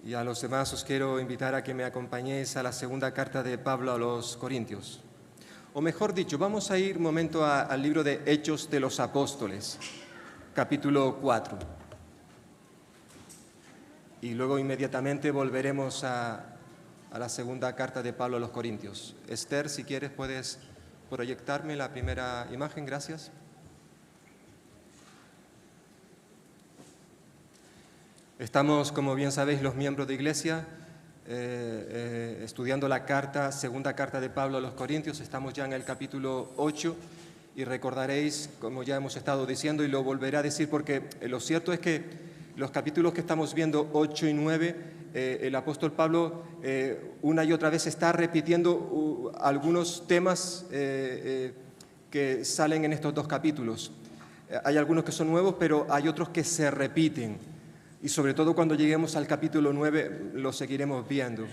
Y a los demás os quiero invitar a que me acompañéis a la segunda carta de Pablo a los Corintios. O mejor dicho, vamos a ir un momento al libro de Hechos de los Apóstoles, capítulo 4. Y luego inmediatamente volveremos a la segunda carta de Pablo a los Corintios. Esther, si quieres, puedes proyectarme la primera imagen, gracias. Estamos, como bien sabéis, los miembros de Iglesia, estudiando la segunda carta de Pablo a los Corintios. Estamos ya en el capítulo 8 y recordaréis, como ya hemos estado diciendo, y lo volveré a decir porque lo cierto es que los capítulos que estamos viendo, 8 y 9, el apóstol Pablo una y otra vez está repitiendo algunos temas que salen en estos dos capítulos. Hay algunos que son nuevos, pero hay otros que se repiten. Y sobre todo cuando lleguemos al capítulo 9 lo seguiremos viendo.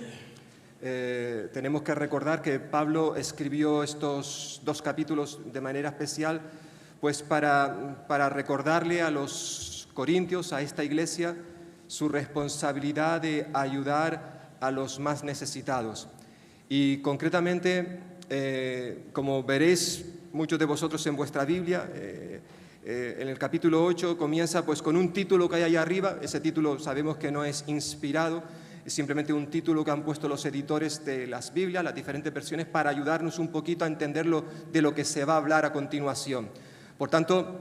Tenemos que recordar que Pablo escribió estos dos capítulos de manera especial pues para recordarle a los corintios, a esta iglesia, su responsabilidad de ayudar a los más necesitados. Y concretamente, como veréis muchos de vosotros en vuestra Biblia, en el capítulo 8 comienza pues con un título que hay allá arriba. Ese título sabemos que no es inspirado, es simplemente un título que han puesto los editores de las Biblias, las diferentes versiones, para ayudarnos un poquito a entenderlo de lo que se va a hablar a continuación. Por tanto,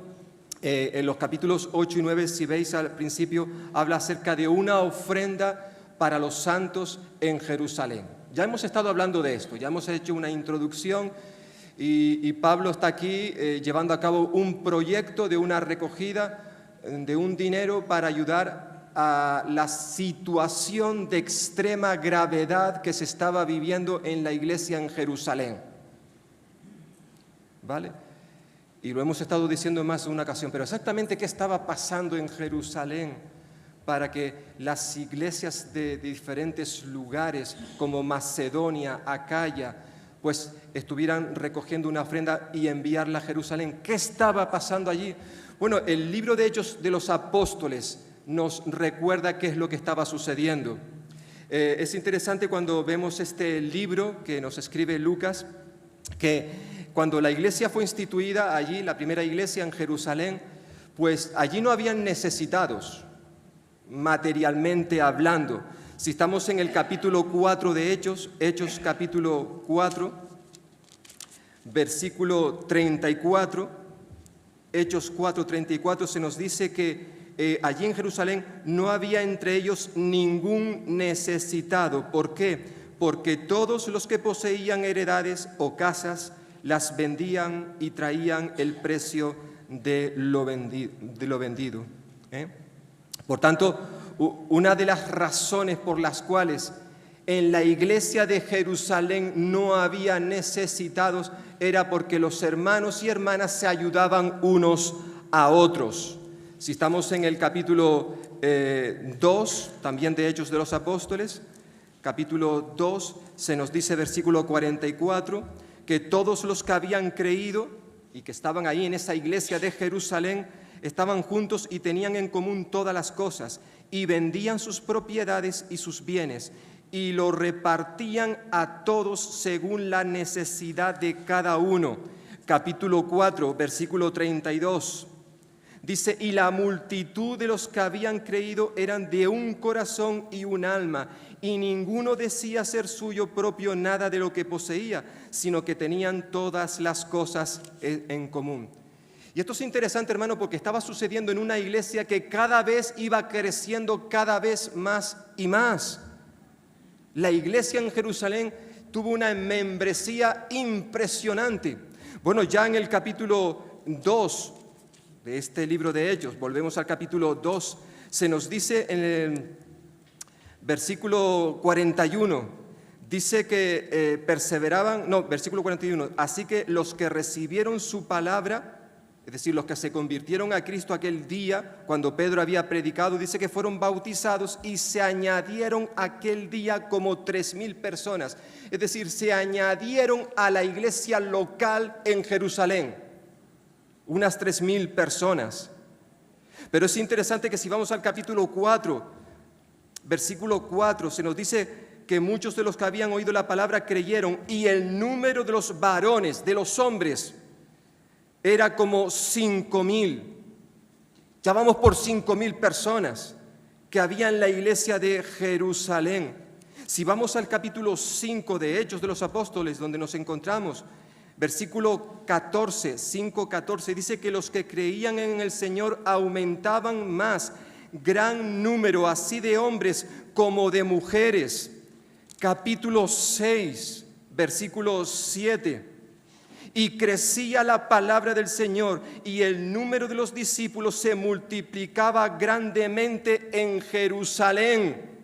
en los capítulos 8 y 9, si veis al principio, habla acerca de una ofrenda para los santos en Jerusalén. Ya hemos estado hablando de esto, ya hemos hecho una introducción. Y Pablo está aquí llevando a cabo un proyecto de una recogida de un dinero para ayudar a la situación de extrema gravedad que se estaba viviendo en la iglesia en Jerusalén. ¿Vale? Y lo hemos estado diciendo en más de una ocasión, pero exactamente qué estaba pasando en Jerusalén para que las iglesias de diferentes lugares como Macedonia, Acaya, pues estuvieran recogiendo una ofrenda y enviarla a Jerusalén. ¿Qué estaba pasando allí? Bueno, el libro de Hechos de los Apóstoles nos recuerda qué es lo que estaba sucediendo. Es interesante cuando vemos este libro que nos escribe Lucas, que cuando la iglesia fue instituida allí, la primera iglesia en Jerusalén, pues allí no habían necesitados, materialmente hablando. Si estamos en el capítulo 4 de Hechos capítulo 4, versículo 34, Hechos 4, 34, se nos dice que allí en Jerusalén no había entre ellos ningún necesitado. ¿Por qué? Porque todos los que poseían heredades o casas las vendían y traían el precio de lo vendido. Por tanto, una de las razones por las cuales en la iglesia de Jerusalén no había necesitados era porque los hermanos y hermanas se ayudaban unos a otros. Si estamos en el capítulo 2, también de Hechos de los Apóstoles, capítulo 2, se nos dice, versículo 44, que todos los que habían creído y que estaban ahí en esa iglesia de Jerusalén estaban juntos y tenían en común todas las cosas, y vendían sus propiedades y sus bienes, y lo repartían a todos según la necesidad de cada uno. Capítulo 4, versículo 32. Dice, y la multitud de los que habían creído eran de un corazón y un alma, y ninguno decía ser suyo propio nada de lo que poseía, sino que tenían todas las cosas en común. Y esto es interesante, hermano, porque estaba sucediendo en una iglesia que cada vez iba creciendo cada vez más y más. La iglesia en Jerusalén tuvo una membresía impresionante. Bueno, ya en el capítulo 2 de este libro de Hechos, volvemos al capítulo 2, se nos dice en el versículo 41, dice que versículo 41, así que los que recibieron su palabra, es decir, los que se convirtieron a Cristo aquel día, cuando Pedro había predicado, dice que fueron bautizados y se añadieron aquel día como 3,000 personas. Es decir, se añadieron a la iglesia local en Jerusalén, unas 3,000 personas. Pero es interesante que si vamos al capítulo 4, Versículo 4, se nos dice que muchos de los que habían oído la palabra creyeron, y el número de los varones, de los hombres, era como 5,000. Ya vamos por 5,000 personas que había en la iglesia de Jerusalén. Si vamos al capítulo 5 de Hechos de los Apóstoles, donde nos encontramos, versículo 14, 5:14, dice que los que creían en el Señor aumentaban más, gran número, así de hombres como de mujeres. Capítulo 6, versículo 7. Y crecía la palabra del Señor, y el número de los discípulos se multiplicaba grandemente en Jerusalén.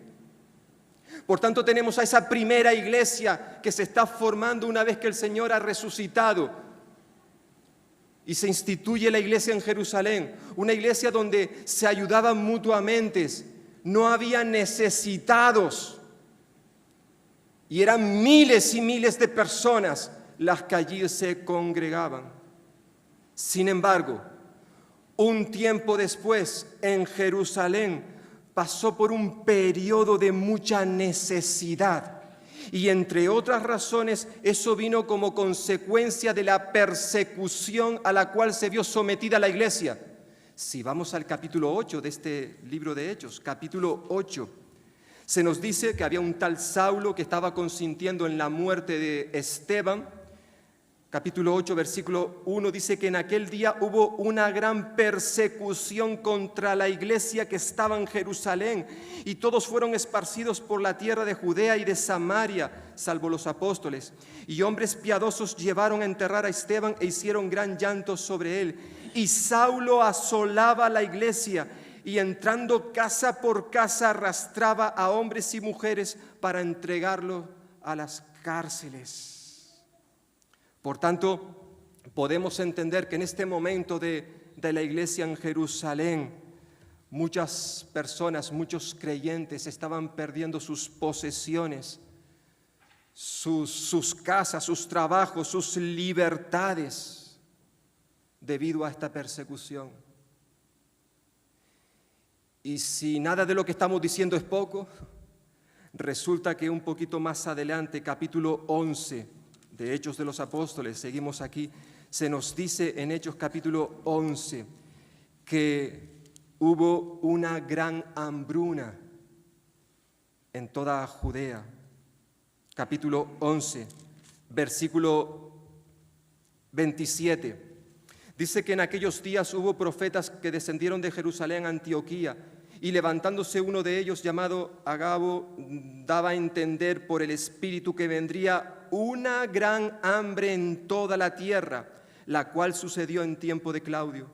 Por tanto, tenemos a esa primera iglesia que se está formando una vez que el Señor ha resucitado. Y se instituye la iglesia en Jerusalén, una iglesia donde se ayudaban mutuamente, no había necesitados. Y eran miles y miles de personas las que allí se congregaban. Sin embargo, un tiempo después, en Jerusalén, pasó por un periodo de mucha necesidad. Y entre otras razones, eso vino como consecuencia de la persecución a la cual se vio sometida la iglesia. Si vamos al capítulo 8 de este libro de Hechos, capítulo 8, se nos dice que había un tal Saulo que estaba consintiendo en la muerte de Esteban. Capítulo 8, versículo 1 dice que en aquel día hubo una gran persecución contra la iglesia que estaba en Jerusalén, y todos fueron esparcidos por la tierra de Judea y de Samaria, salvo los apóstoles. Y hombres piadosos llevaron a enterrar a Esteban e hicieron gran llanto sobre él. Y Saulo asolaba la iglesia, y entrando casa por casa arrastraba a hombres y mujeres para entregarlos a las cárceles. Por tanto, podemos entender que en este momento de la iglesia en Jerusalén, muchas personas, muchos creyentes estaban perdiendo sus posesiones, sus casas, sus trabajos, sus libertades, debido a esta persecución. Y si nada de lo que estamos diciendo es poco, resulta que un poquito más adelante, capítulo 11, de Hechos de los Apóstoles, seguimos aquí, se nos dice en Hechos capítulo 11 que hubo una gran hambruna en toda Judea. Capítulo 11, versículo 27. Dice que en aquellos días hubo profetas que descendieron de Jerusalén a Antioquía, y levantándose uno de ellos, llamado Agabo, daba a entender por el Espíritu que vendría una gran hambre en toda la tierra, la cual sucedió en tiempo de Claudio.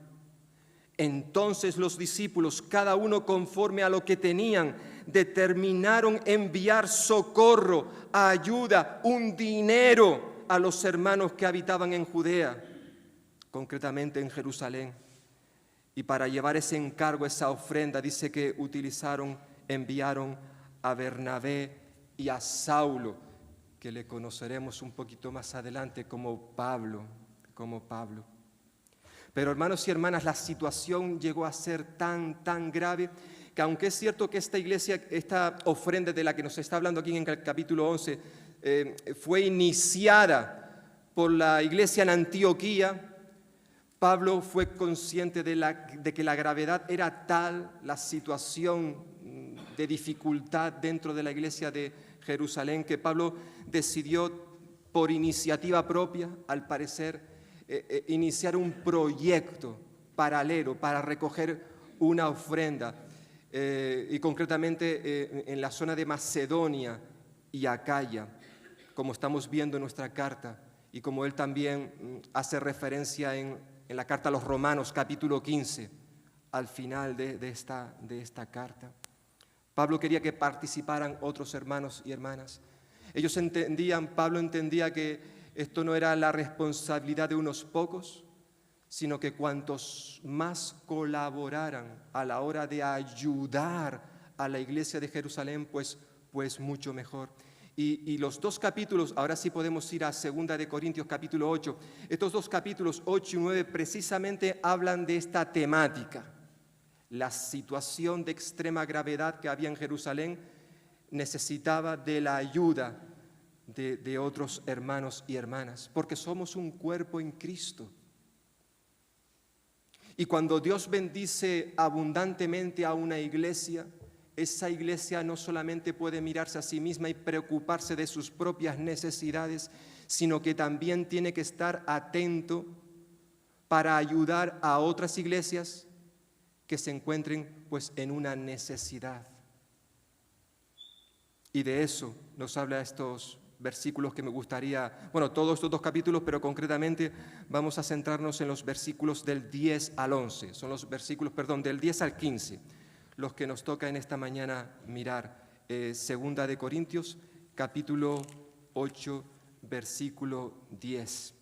Entonces los discípulos, cada uno conforme a lo que tenían, determinaron enviar socorro, ayuda, un dinero a los hermanos que habitaban en Judea, concretamente en Jerusalén. Y para llevar ese encargo, esa ofrenda, dice que enviaron a Bernabé y a Saulo, que le conoceremos un poquito más adelante como Pablo. Pero hermanos y hermanas, la situación llegó a ser tan grave que, aunque es cierto que esta iglesia, esta ofrenda de la que nos está hablando aquí en el capítulo 11, fue iniciada por la iglesia en Antioquía, Pablo fue consciente de que la gravedad era tal, la situación de dificultad dentro de la iglesia de Jerusalén, que Pablo decidió por iniciativa propia, al parecer, iniciar un proyecto paralelo para recoger una ofrenda, y concretamente en la zona de Macedonia y Acaya, como estamos viendo en nuestra carta, y como él también hace referencia en la carta a los Romanos, capítulo 15, al final de esta carta. Pablo quería que participaran otros hermanos y hermanas. Pablo entendía que esto no era la responsabilidad de unos pocos, sino que cuantos más colaboraran a la hora de ayudar a la iglesia de Jerusalén, pues mucho mejor. Y los dos capítulos, ahora sí podemos ir a 2 de Corintios capítulo 8, estos dos capítulos 8 y 9 precisamente hablan de esta temática, La situación de extrema gravedad que había en Jerusalén necesitaba de la ayuda de otros hermanos y hermanas, porque somos un cuerpo en Cristo. Y cuando Dios bendice abundantemente a una iglesia, esa iglesia no solamente puede mirarse a sí misma y preocuparse de sus propias necesidades, sino que también tiene que estar atento para ayudar a otras iglesias que se encuentren pues en una necesidad. Y de eso nos habla estos versículos que me gustaría, bueno, todos estos 2 capítulos, pero concretamente vamos a centrarnos en los versículos del 10 al 11, son los versículos, del 10 al 15, los que nos toca en esta mañana mirar. Segunda de Corintios, capítulo 8, versículo 10.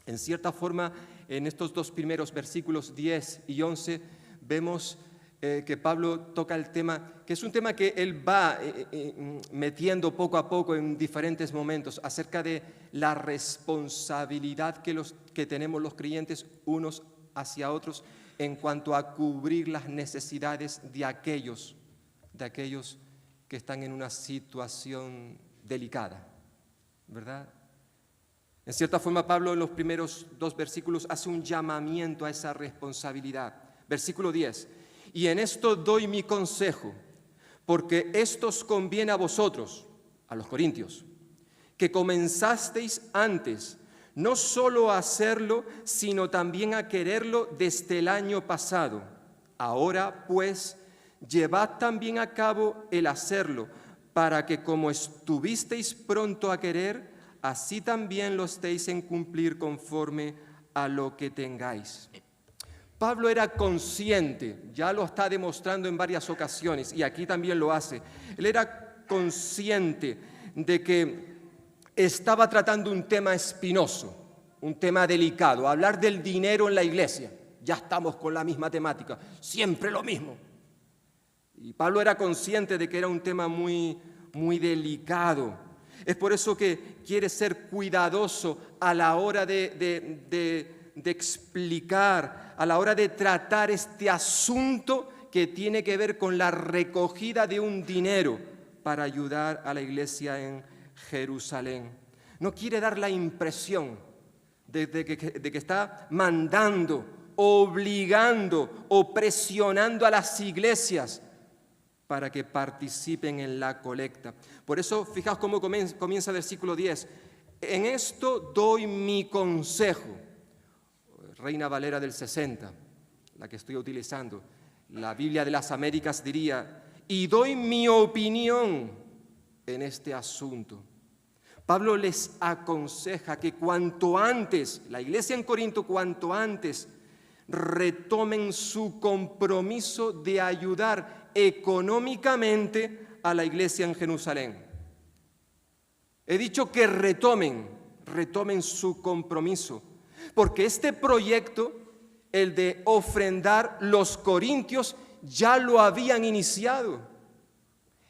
En cierta forma, en estos 2 primeros versículos 10 y 11, vemos que Pablo toca el tema, que es un tema que él va metiendo poco a poco en diferentes momentos, acerca de la responsabilidad que tenemos los creyentes unos hacia otros en cuanto a cubrir las necesidades de aquellos que están en una situación delicada, ¿verdad? En cierta forma, Pablo en los primeros 2 versículos hace un llamamiento a esa responsabilidad. Versículo 10. Y en esto doy mi consejo, porque esto os conviene a vosotros, a los corintios, que comenzasteis antes, no solo a hacerlo, sino también a quererlo desde el año pasado. Ahora, pues, llevad también a cabo el hacerlo, para que como estuvisteis pronto a querer, así también lo estéis en cumplir conforme a lo que tengáis. Pablo era consciente, ya lo está demostrando en varias ocasiones, y aquí también lo hace. Él era consciente de que estaba tratando un tema espinoso, un tema delicado. Hablar del dinero en la iglesia, ya estamos con la misma temática, siempre lo mismo. Y Pablo era consciente de que era un tema muy, muy delicado. Es por eso que quiere ser cuidadoso a la hora de explicar, a la hora de tratar este asunto que tiene que ver con la recogida de un dinero para ayudar a la iglesia en Jerusalén. No quiere dar la impresión de que está mandando, obligando o presionando a las iglesias para que participen en la colecta. Por eso, fijaos cómo comienza el versículo 10. En esto doy mi consejo. Reina Valera del 60, la que estoy utilizando. La Biblia de las Américas diría, y doy mi opinión en este asunto. Pablo les aconseja que cuanto antes, la iglesia en Corinto, cuanto antes retomen su compromiso de ayudar económicamente a la iglesia en Jerusalén. He dicho que retomen su compromiso, porque este proyecto, el de ofrendar, los corintios ya lo habían iniciado.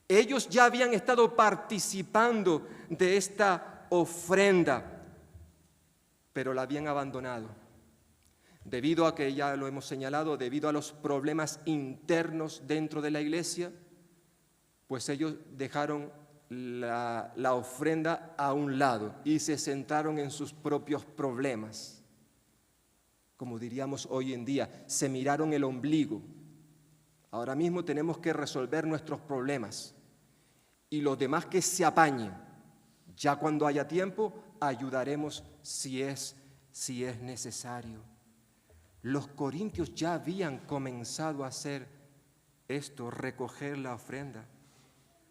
Ellos ya habían estado participando de esta ofrenda, pero la habían abandonado. Debido a que, ya lo hemos señalado, debido a los problemas internos dentro de la iglesia, pues ellos dejaron la ofrenda a un lado y se centraron en sus propios problemas. Como diríamos hoy en día, se miraron el ombligo. Ahora mismo tenemos que resolver nuestros problemas y los demás que se apañen. Ya cuando haya tiempo, ayudaremos si es necesario. Los corintios ya habían comenzado a hacer esto, recoger la ofrenda.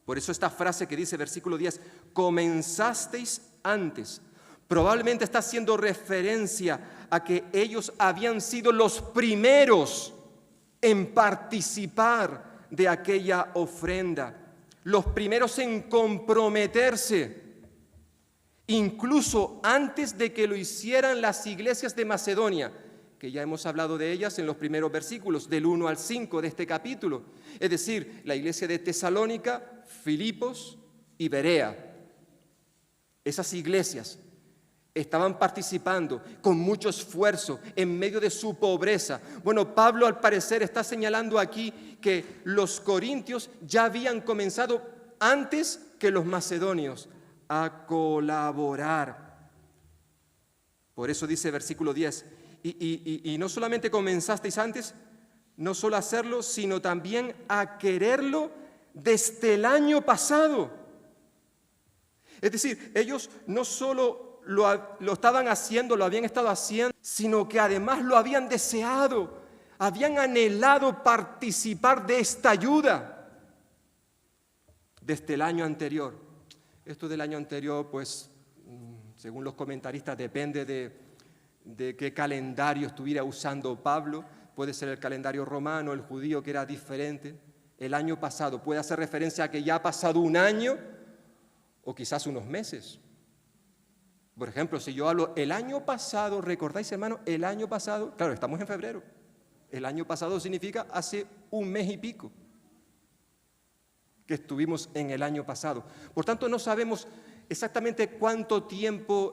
Por eso esta frase que dice versículo 10, comenzasteis antes, probablemente está haciendo referencia a que ellos habían sido los primeros en participar de aquella ofrenda, los primeros en comprometerse, incluso antes de que lo hicieran las iglesias de Macedonia, que ya hemos hablado de ellas en los primeros versículos, del 1 al 5 de este capítulo. Es decir, la iglesia de Tesalónica, Filipos y Berea. Esas iglesias, estaban participando con mucho esfuerzo en medio de su pobreza. Bueno, Pablo al parecer está señalando aquí que los corintios ya habían comenzado antes que los macedonios a colaborar. Por eso dice versículo 10, y no solamente comenzasteis antes, no solo a hacerlo, sino también a quererlo desde el año pasado. Es decir, ellos no solo lo estaban haciendo, lo habían estado haciendo, sino que además lo habían deseado, habían anhelado participar de esta ayuda desde el año anterior. Esto del año anterior, pues, según los comentaristas, depende de qué calendario estuviera usando Pablo. Puede ser el calendario romano, el judío, que era diferente. El año pasado puede hacer referencia a que ya ha pasado un año o quizás unos meses. Por ejemplo, si yo hablo el año pasado, ¿recordáis, hermano? El año pasado, claro, estamos en febrero. El año pasado significa hace un mes y pico que estuvimos en el año pasado. Por tanto, no sabemos exactamente cuánto tiempo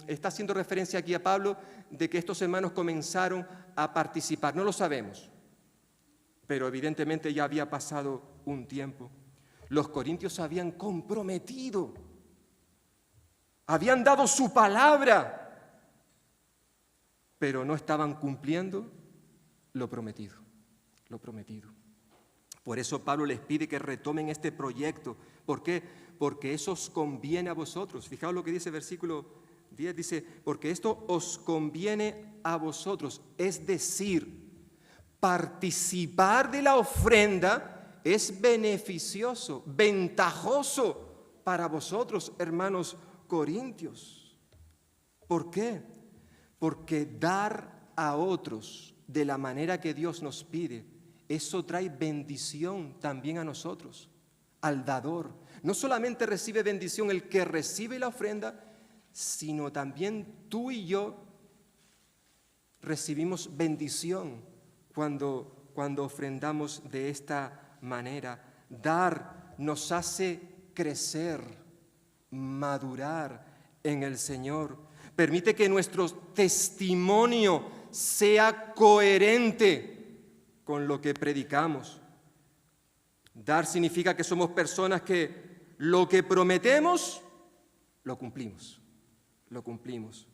está haciendo referencia aquí a Pablo de que estos hermanos comenzaron a participar. No lo sabemos, pero evidentemente ya había pasado un tiempo. Los corintios se habían comprometido, habían dado su palabra, pero no estaban cumpliendo lo prometido, lo prometido. Por eso Pablo les pide que retomen este proyecto. ¿Por qué? Porque eso os conviene a vosotros. Fijaos lo que dice el versículo 10, dice, porque esto os conviene a vosotros, es decir, participar de la ofrenda es beneficioso, ventajoso para vosotros, hermanos corintios. ¿Por qué? Porque dar a otros de la manera que Dios nos pide, eso trae bendición también a nosotros, al dador. No solamente recibe bendición el que recibe la ofrenda, sino también tú y yo recibimos bendición cuando ofrendamos de esta manera. Dar nos hace crecer, madurar en el Señor. Permite que nuestro testimonio sea coherente con lo que predicamos. Dar significa que somos personas que lo que prometemos, lo cumplimos. Lo cumplimos.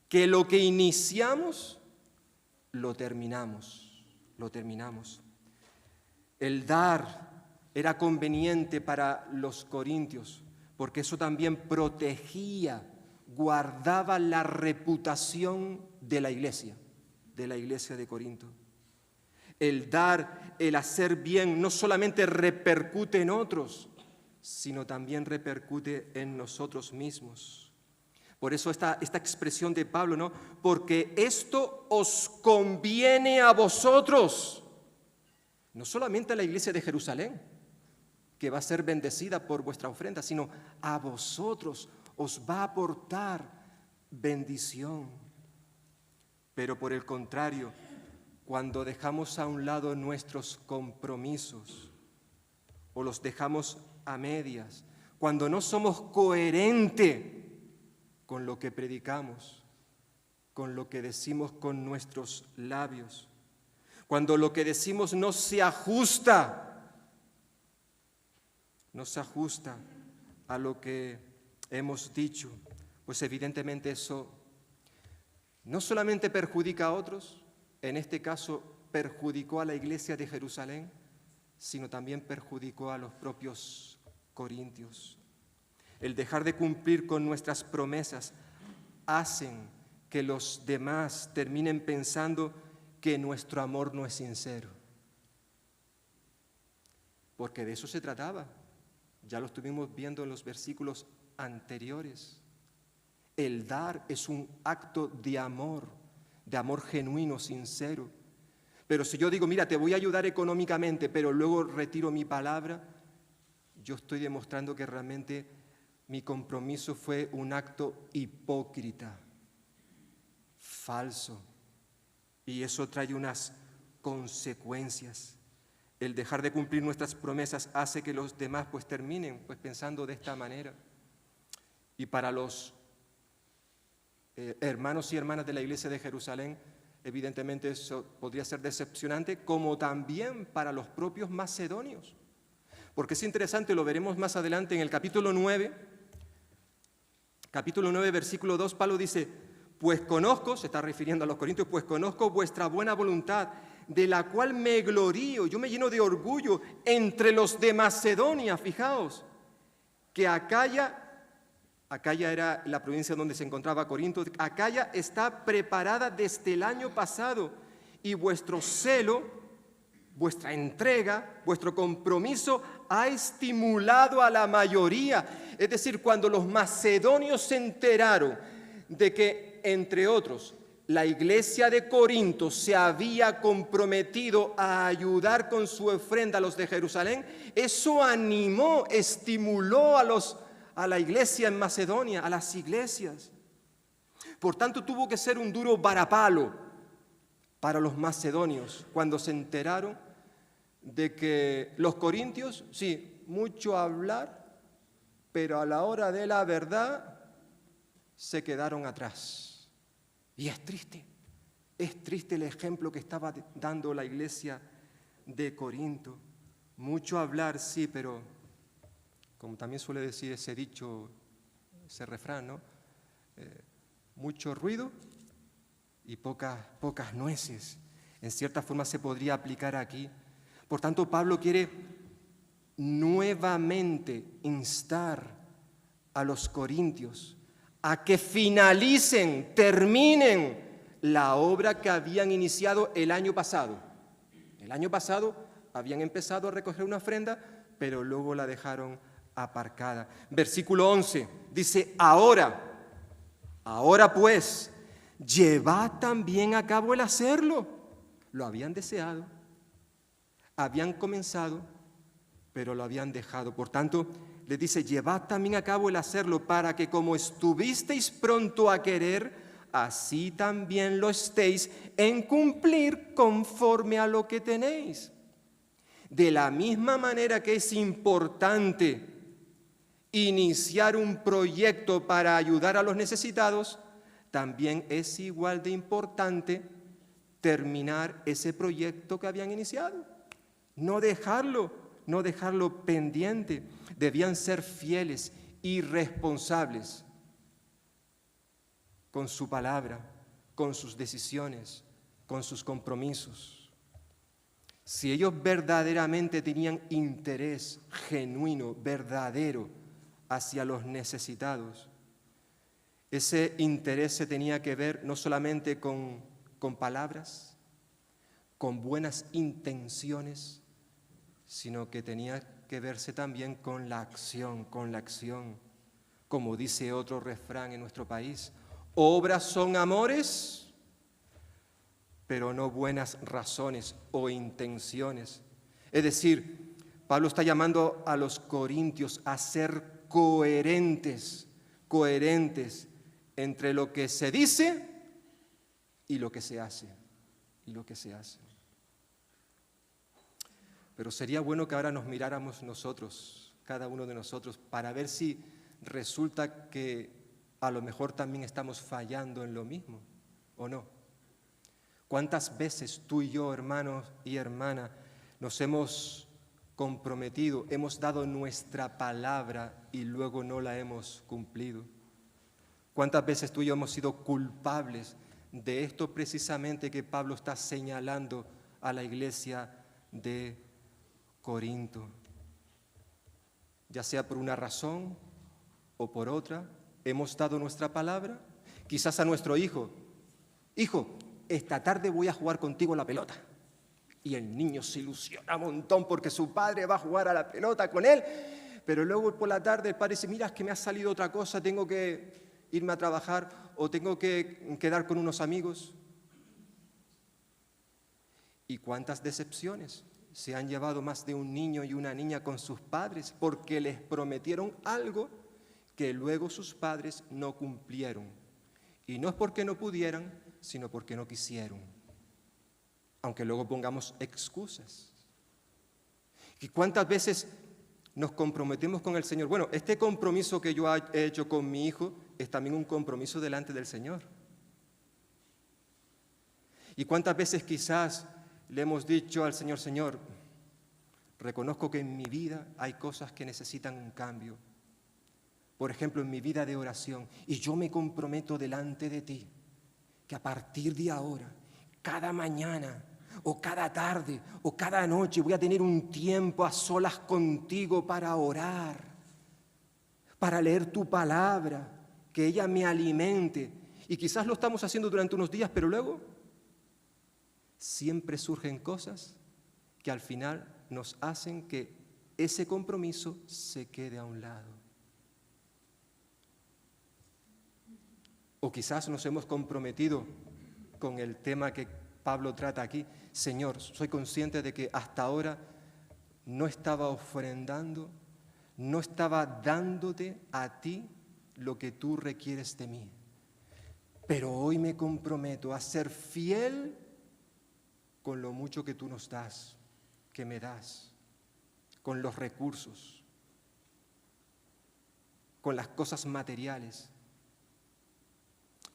Que lo que iniciamos, lo terminamos. Lo terminamos. El dar era conveniente para los corintios, porque eso también protegía, guardaba la reputación de la iglesia de Corinto. El dar, el hacer bien, no solamente repercute en otros, sino también repercute en nosotros mismos. Por eso esta expresión de Pablo, ¿no? Porque esto os conviene a vosotros, no solamente a la iglesia de Jerusalén, que va a ser bendecida por vuestra ofrenda, sino a vosotros os va a aportar bendición. Pero por el contrario, cuando dejamos a un lado nuestros compromisos o los dejamos a medias, cuando no somos coherentes con lo que predicamos, con lo que decimos con nuestros labios, cuando lo que decimos no se ajusta a lo que hemos dicho, pues evidentemente eso no solamente perjudica a otros, en este caso perjudicó a la iglesia de Jerusalén, sino también perjudicó a los propios corintios. El dejar de cumplir con nuestras promesas hacen que los demás terminen pensando que nuestro amor no es sincero. Porque de eso se trataba. Ya lo estuvimos viendo en los versículos anteriores. El dar es un acto de amor genuino, sincero. Pero si yo digo, mira, te voy a ayudar económicamente, pero luego retiro mi palabra, yo estoy demostrando que realmente mi compromiso fue un acto hipócrita, falso, y eso trae unas consecuencias. El dejar de cumplir nuestras promesas hace que los demás pues terminen pues pensando de esta manera. Y para los hermanos y hermanas de la iglesia de Jerusalén, evidentemente eso podría ser decepcionante, como también para los propios macedonios. Porque es interesante, lo veremos más adelante en el capítulo 9, versículo 2, Pablo dice, pues conozco, se está refiriendo a los corintios, pues conozco vuestra buena voluntad, de la cual me glorío, yo me lleno de orgullo entre los de Macedonia, fijaos, que Acaya era la provincia donde se encontraba Corinto, Acaya está preparada desde el año pasado y vuestro celo, vuestra entrega, vuestro compromiso ha estimulado a la mayoría. Es decir, cuando los macedonios se enteraron de que, entre otros, la iglesia de Corinto se había comprometido a ayudar con su ofrenda a los de Jerusalén, eso animó, estimuló a la iglesia en Macedonia, a las iglesias. Por tanto, tuvo que ser un duro varapalo para los macedonios cuando se enteraron de que los corintios, sí, mucho hablar, pero a la hora de la verdad se quedaron atrás. Y es triste el ejemplo que estaba dando la iglesia de Corinto. Mucho hablar, sí, pero como también suele decir ese dicho, ese refrán, ¿no? Mucho ruido y pocas nueces. En cierta forma se podría aplicar aquí. Por tanto, Pablo quiere nuevamente instar a los corintios a que finalicen, terminen la obra que habían iniciado el año pasado. El año pasado habían empezado a recoger una ofrenda, pero luego la dejaron aparcada. Versículo 11 dice, ahora pues, llevad también a cabo el hacerlo. Lo habían deseado, habían comenzado, pero lo habían dejado. Por tanto, les dice, llevad también a cabo el hacerlo, para que como estuvisteis pronto a querer, así también lo estéis en cumplir conforme a lo que tenéis. De la misma manera que es importante iniciar un proyecto para ayudar a los necesitados, también es igual de importante terminar ese proyecto que habían iniciado. No dejarlo pendiente. Debían ser fieles y responsables con su palabra, con sus decisiones, con sus compromisos. Si ellos verdaderamente tenían interés genuino, verdadero, hacia los necesitados, ese interés se tenía que ver no solamente con palabras, con buenas intenciones, sino que tenía que verse también con la acción, como dice otro refrán en nuestro país, obras son amores, pero no buenas razones o intenciones. Es decir, Pablo está llamando a los corintios a ser coherentes entre lo que se dice y lo que se hace, Pero sería bueno que ahora nos miráramos nosotros, cada uno de nosotros, para ver si resulta que a lo mejor también estamos fallando en lo mismo, ¿o no? ¿Cuántas veces tú y yo, hermanos y hermanas, nos hemos comprometido, hemos dado nuestra palabra y luego no la hemos cumplido? ¿Cuántas veces tú y yo hemos sido culpables de esto precisamente que Pablo está señalando a la iglesia de Corinto? Ya sea por una razón o por otra, hemos dado nuestra palabra. Quizás a nuestro hijo, esta tarde voy a jugar contigo a la pelota. Y el niño se ilusiona un montón porque su padre va a jugar a la pelota con él, pero luego por la tarde el padre dice, mira, es que me ha salido otra cosa, tengo que irme a trabajar o tengo que quedar con unos amigos. ¿Y cuántas decepciones se han llevado más de un niño y una niña con sus padres porque les prometieron algo que luego sus padres no cumplieron? Y no es porque no pudieran, sino porque no quisieron, aunque luego pongamos excusas. ¿Y cuántas veces nos comprometemos con el Señor? Bueno, este compromiso que yo he hecho con mi hijo, es también un compromiso delante del Señor. ¿Y cuántas veces quizás le hemos dicho al Señor, Señor, reconozco que en mi vida hay cosas que necesitan un cambio? Por ejemplo, en mi vida de oración, y yo me comprometo delante de ti, que a partir de ahora, cada mañana, o cada tarde, o cada noche, voy a tener un tiempo a solas contigo para orar, para leer tu palabra, que ella me alimente. Y quizás lo estamos haciendo durante unos días, pero luego siempre surgen cosas que al final nos hacen que ese compromiso se quede a un lado. O quizás nos hemos comprometido con el tema que Pablo trata aquí. Señor, soy consciente de que hasta ahora no estaba ofrendando, no estaba dándote a ti lo que tú requieres de mí. Pero hoy me comprometo a ser fiel con lo mucho que tú nos das, que me das, con los recursos, con las cosas materiales.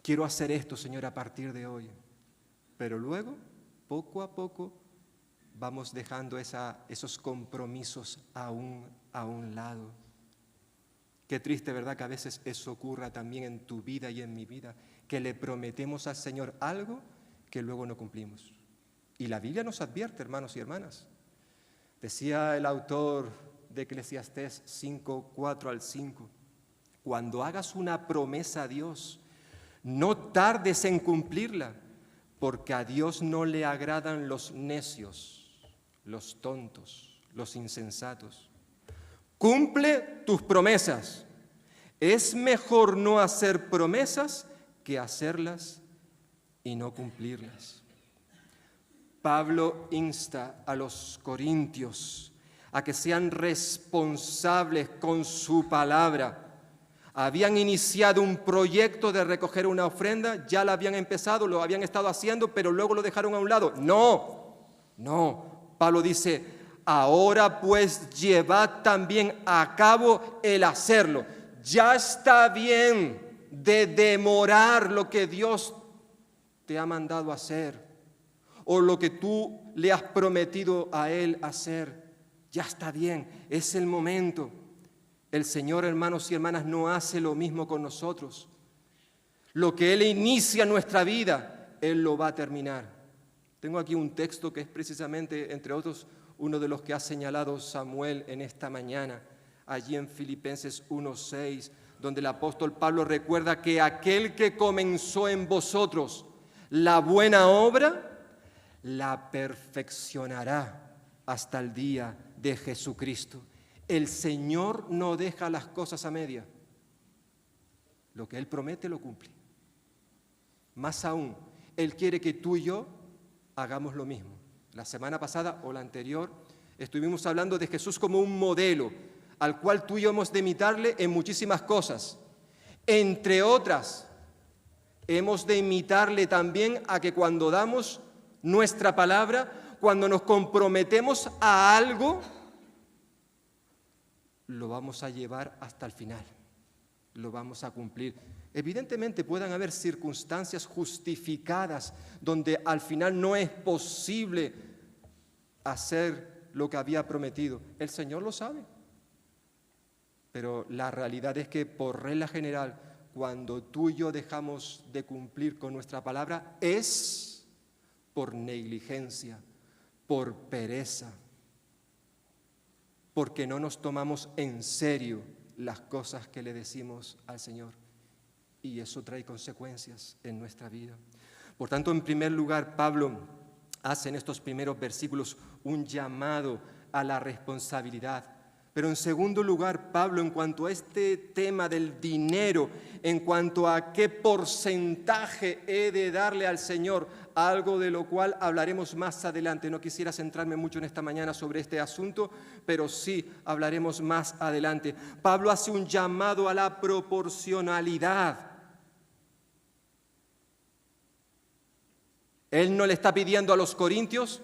Quiero hacer esto, Señor, a partir de hoy. Pero luego, poco a poco, vamos dejando esos compromisos a un lado. Qué triste, ¿verdad?, que a veces eso ocurra también en tu vida y en mi vida, que le prometemos al Señor algo que luego no cumplimos. Y la Biblia nos advierte, hermanos y hermanas. Decía el autor de Eclesiastés 5, 4 al 5, cuando hagas una promesa a Dios, no tardes en cumplirla, porque a Dios no le agradan los necios, los tontos, los insensatos. Cumple tus promesas. Es mejor no hacer promesas que hacerlas y no cumplirlas. Pablo insta a los corintios a que sean responsables con su palabra. Habían iniciado un proyecto de recoger una ofrenda, ya la habían empezado, lo habían estado haciendo, pero luego lo dejaron a un lado. No. Pablo dice, ahora pues llevad también a cabo el hacerlo. Ya está bien de demorar lo que Dios te ha mandado hacer o lo que tú le has prometido a Él hacer. Ya está bien, es el momento. El Señor, hermanos y hermanas, no hace lo mismo con nosotros. Lo que Él inicia en nuestra vida, Él lo va a terminar. Tengo aquí un texto que es precisamente, entre otros, uno de los que ha señalado Samuel en esta mañana, allí en Filipenses 1:6, donde el apóstol Pablo recuerda que aquel que comenzó en vosotros la buena obra, la perfeccionará hasta el día de Jesucristo. El Señor no deja las cosas a media. Lo que Él promete lo cumple. Más aún, Él quiere que tú y yo hagamos lo mismo. La semana pasada o la anterior estuvimos hablando de Jesús como un modelo al cual tú y yo hemos de imitarle en muchísimas cosas. Entre otras, hemos de imitarle también a que cuando damos nuestra palabra, cuando nos comprometemos a algo, lo vamos a llevar hasta el final, lo vamos a cumplir. Evidentemente puedan haber circunstancias justificadas donde al final no es posible hacer lo que había prometido. El Señor lo sabe. Pero la realidad es que por regla general, cuando tú y yo dejamos de cumplir con nuestra palabra, es por negligencia, por pereza, porque no nos tomamos en serio las cosas que le decimos al Señor. Y eso trae consecuencias en nuestra vida. Por tanto, en primer lugar, Pablo hace en estos primeros versículos un llamado a la responsabilidad. Pero en segundo lugar, Pablo, en cuanto a este tema del dinero, en cuanto a qué porcentaje he de darle al Señor, algo de lo cual hablaremos más adelante. No quisiera centrarme mucho en esta mañana sobre este asunto, pero sí hablaremos más adelante. Pablo hace un llamado a la proporcionalidad. Él no le está pidiendo a los corintios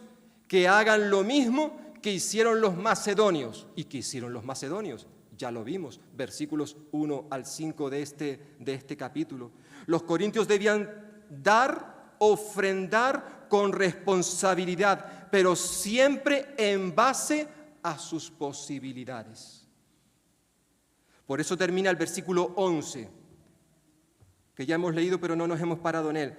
que hagan lo mismo que hicieron los macedonios. ¿Y qué hicieron los macedonios? Ya lo vimos, versículos 1 al 5 de este capítulo. Los corintios debían dar, ofrendar con responsabilidad, pero siempre en base a sus posibilidades. Por eso termina el versículo 11, que ya hemos leído, pero no nos hemos parado en él.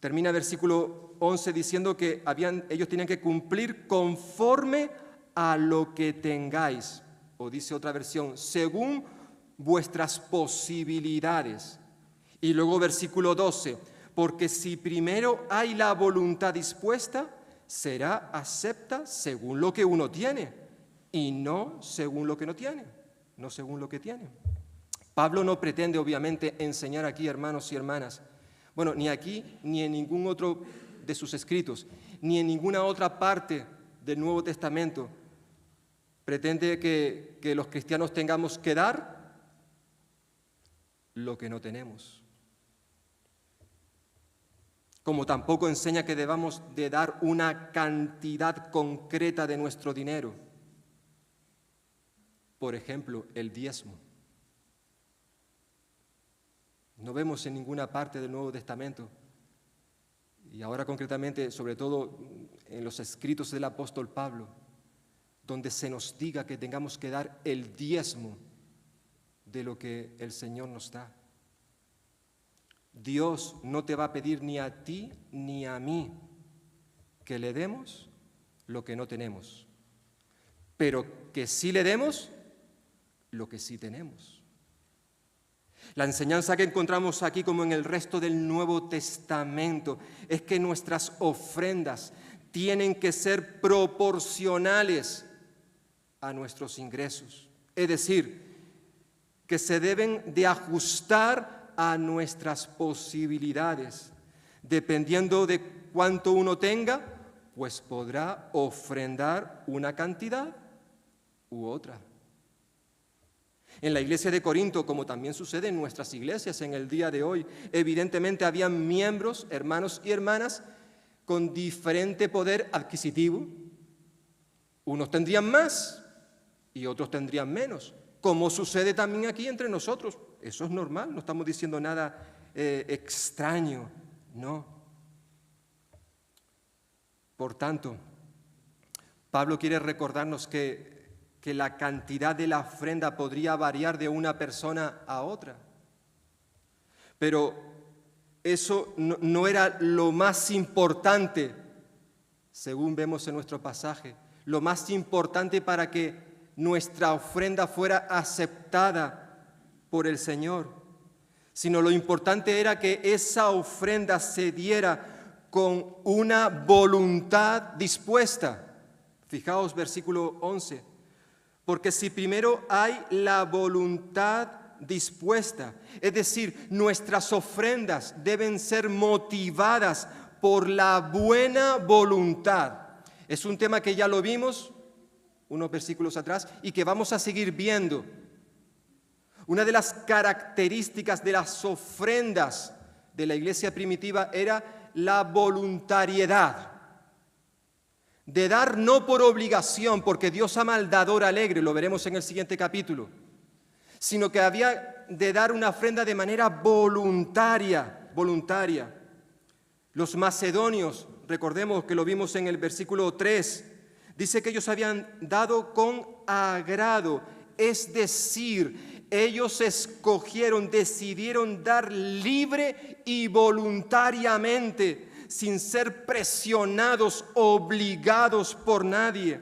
Termina el versículo 11 diciendo que ellos tenían que cumplir conforme a lo que tengáis. O dice otra versión, según vuestras posibilidades. Y luego versículo 12, porque si primero hay la voluntad dispuesta, será acepta según lo que uno tiene y no según lo que no tiene, no según lo que tiene. Pablo no pretende obviamente enseñar aquí, hermanos y hermanas, bueno, ni aquí ni en ningún otro de sus escritos, ni en ninguna otra parte del Nuevo Testamento, pretende que los cristianos tengamos que dar lo que no tenemos. Como tampoco enseña que debamos de dar una cantidad concreta de nuestro dinero. Por ejemplo, el diezmo. No vemos en ninguna parte del Nuevo Testamento, y ahora concretamente, sobre todo en los escritos del apóstol Pablo, donde se nos diga que tengamos que dar el diezmo de lo que el Señor nos da. Dios no te va a pedir ni a ti ni a mí que le demos lo que no tenemos, pero que sí le demos lo que sí tenemos. La enseñanza que encontramos aquí, como en el resto del Nuevo Testamento, es que nuestras ofrendas tienen que ser proporcionales a nuestros ingresos. Es decir, que se deben de ajustar a nuestras posibilidades. Dependiendo de cuánto uno tenga, pues podrá ofrendar una cantidad u otra. En la iglesia de Corinto, como también sucede en nuestras iglesias en el día de hoy, evidentemente habían miembros, hermanos y hermanas, con diferente poder adquisitivo. Unos tendrían más y otros tendrían menos, como sucede también aquí entre nosotros. Eso es normal, no estamos diciendo nada extraño, no. Por tanto, Pablo quiere recordarnos que la cantidad de la ofrenda podría variar de una persona a otra. Pero eso no era lo más importante, según vemos en nuestro pasaje, lo más importante para que nuestra ofrenda fuera aceptada por el Señor, sino lo importante era que esa ofrenda se diera con una voluntad dispuesta. Fijaos, versículo 11. Porque si primero hay la voluntad dispuesta, es decir, nuestras ofrendas deben ser motivadas por la buena voluntad. Es un tema que ya lo vimos unos versículos atrás y que vamos a seguir viendo. Una de las características de las ofrendas de la iglesia primitiva era la voluntariedad. De dar no por obligación, porque Dios ama al dador alegre, lo veremos en el siguiente capítulo, sino que había de dar una ofrenda de manera voluntaria. Los macedonios, recordemos que lo vimos en el versículo 3, dice que ellos habían dado con agrado, es decir, ellos decidieron dar libre y voluntariamente, sin ser presionados, obligados por nadie.